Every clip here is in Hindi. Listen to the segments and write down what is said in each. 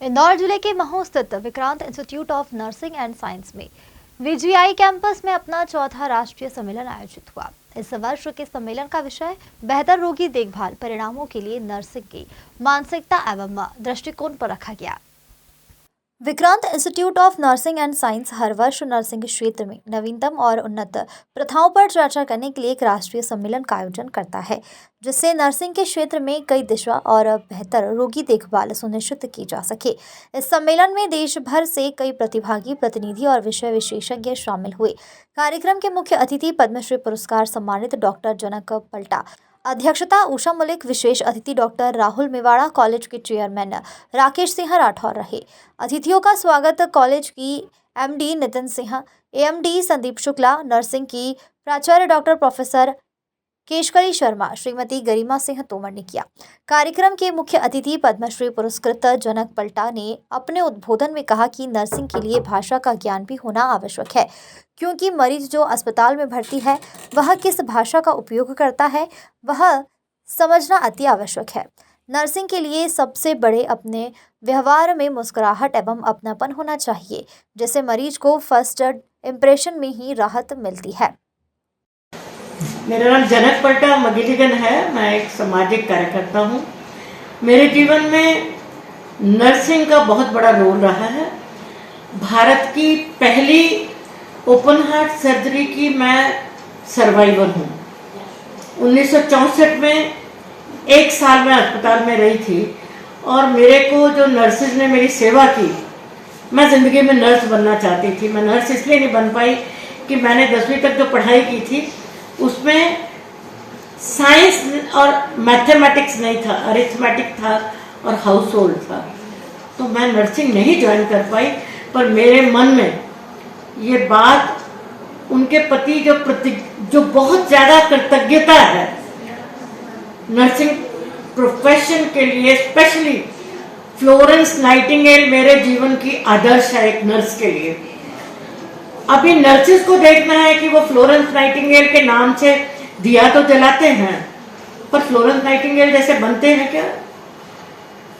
इंदौर जिले के महू स्थित Vikrant institute of nursing and science में वीजीआई कैंपस में अपना चौथा राष्ट्रीय सम्मेलन आयोजित हुआ। इस वर्ष के सम्मेलन का विषय बेहतर रोगी देखभाल परिणामों के लिए नर्सिंग की मानसिकता एवं दृष्टिकोण पर रखा गया। Vikrant institute of nursing and science हर वर्ष नर्सिंग क्षेत्र में नवीनतम और उन्नत प्रथाओं पर चर्चा करने के लिए एक राष्ट्रीय सम्मेलन का आयोजन करता है, जिससे नर्सिंग के क्षेत्र में कई दिशा और बेहतर रोगी देखभाल सुनिश्चित की जा सके। इस सम्मेलन में देश भर से कई प्रतिभागी, प्रतिनिधि और विषय विशेषज्ञ शामिल हुए। कार्यक्रम के मुख्य अतिथि पद्मश्री पुरस्कार सम्मानित डॉक्टर जनक पलटा, अध्यक्षता उषा मलिक, विशेष अतिथि डॉक्टर राहुल मेवाड़ा, कॉलेज के चेयरमैन राकेश सिंह राठौर रहे। अतिथियों का स्वागत कॉलेज की MD Nitin Singh, AMD Sandeep Shukla, nursing की प्राचार्य डॉक्टर प्रोफेसर केशकरी शर्मा, श्रीमती गरिमा सिंह तोमर ने किया। कार्यक्रम के मुख्य अतिथि पद्मश्री पुरस्कृत जनक पलटा ने अपने उद्बोधन में कहा कि नर्सिंग के लिए भाषा का ज्ञान भी होना आवश्यक है, क्योंकि मरीज जो अस्पताल में भर्ती है वह किस भाषा का उपयोग करता है वह समझना अति आवश्यक है। नर्सिंग के लिए सबसे बड़े अपने व्यवहार में मुस्कुराहट एवं अपनापन होना चाहिए, जिससे मरीज को फर्स्ट इम्प्रेशन में ही राहत मिलती है। मेरा नाम जनक पलटा मगिलीगन है। मैं एक सामाजिक कार्यकर्ता हूँ। मेरे जीवन में नर्सिंग का बहुत बड़ा रोल रहा है। भारत की पहली ओपन हार्ट सर्जरी की मैं सर्वाइवर हूँ। 1964 में एक साल में अस्पताल में रही थी और मेरे को जो नर्सेज ने मेरी सेवा की, मैं ज़िंदगी में नर्स बनना चाहती थी। मैं नर्स इसलिए नहीं बन पाई कि मैंने 10वीं तक जो पढ़ाई की थी उसमें साइंस और मैथमेटिक्स नहीं था, अरिथमेटिक था और हाउस होल्ड था, तो मैं नर्सिंग नहीं ज्वाइन कर पाई। पर मेरे मन में ये बात, उनके प्रति जो बहुत ज़्यादा कृतज्ञता है नर्सिंग प्रोफेशन के लिए, स्पेशली फ्लोरेंस नाइटिंगेल मेरे जीवन की आदर्श है एक नर्स के लिए। अभी नर्सेस को देखना है कि वो फ्लोरेंस नाइटिंगेल के नाम से दिया तो जलाते हैं, पर फ्लोरेंस नाइटिंगेल जैसे बनते हैं क्या?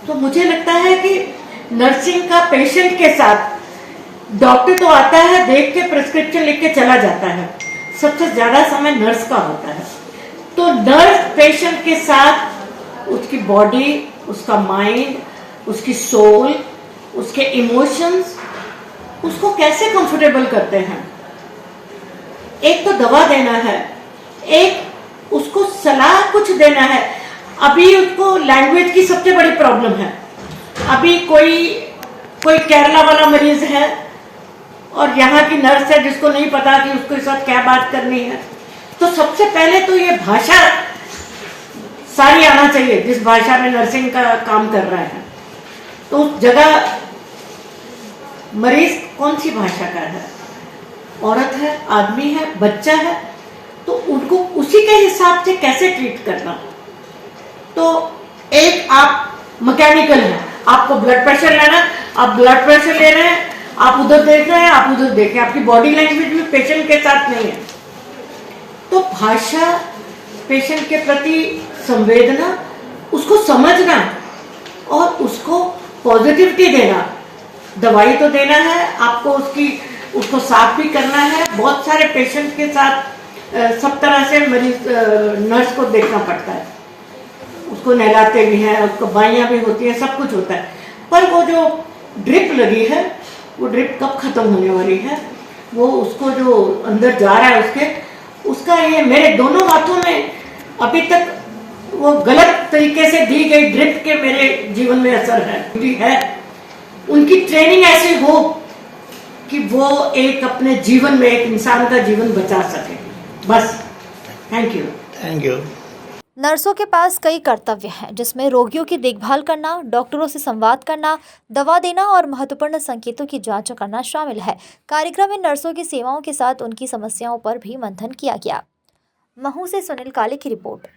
तो मुझे लगता है कि नर्सिंग का पेशेंट के साथ, डॉक्टर तो आता है, देख के प्रिस्क्रिप्शन लिख के चला जाता है, सबसे ज्यादा समय नर्स का होता है। तो नर्स पेशेंट के साथ उसकी बॉडी, उसका माइंड, उसकी सोल, उसके इमोशंस, उसको कैसे कंफर्टेबल करते हैं। एक तो दवा देना है, एक उसको सलाह कुछ देना है। अभी उसको लैंग्वेज की सबसे बड़ी प्रॉब्लम है। अभी कोई केरला वाला मरीज है और यहाँ की नर्स है जिसको नहीं पता कि उसके साथ क्या बात करनी है, तो सबसे पहले तो ये भाषा सारी आना चाहिए जिस भाषा में नर्सिंग का काम कर रहा है। तो उस जगह मरीज कौन सी भाषा का है, औरत है, आदमी है, बच्चा है, तो उनको उसी के हिसाब से कैसे ट्रीट करना। तो एक आप मैकेनिकल है, आपको ब्लड प्रेशर लेना, आप ब्लड प्रेशर ले रहे हैं, आप उधर देख रहे हैं, आप उधर देख रहे हैं, आपकी बॉडी लैंग्वेज भी पेशेंट के साथ नहीं है। तो भाषा, पेशेंट के प्रति संवेदना, उसको समझना और उसको पॉजिटिविटी देना। दवाई तो देना है आपको, उसको साफ भी करना है। बहुत सारे पेशेंट के साथ सब तरह से मरीज नर्स को देखना पड़ता है, उसको नहलाते भी हैं, उसको दवाइयाँ भी होती हैं, सब कुछ होता है। पर वो जो ड्रिप लगी है, वो ड्रिप कब खत्म होने वाली है, वो उसको जो अंदर जा रहा है उसका ये मेरे दोनों हाथों में अभी तक वो गलत तरीके से दी गई ड्रिप के मेरे जीवन में असर है। उनकी ट्रेनिंग ऐसी हो कि वो एक अपने जीवन में एक इंसान का जीवन बचा सके। बस, थैंक यू। नर्सों के पास कई कर्तव्य हैं, जिसमें रोगियों की देखभाल करना, डॉक्टरों से संवाद करना, दवा देना और महत्वपूर्ण संकेतों की जांच करना शामिल है। कार्यक्रम में नर्सों की सेवाओं के साथ उनकी समस्याओं पर भी मंथन किया गया। महू से सुनील काले की रिपोर्ट।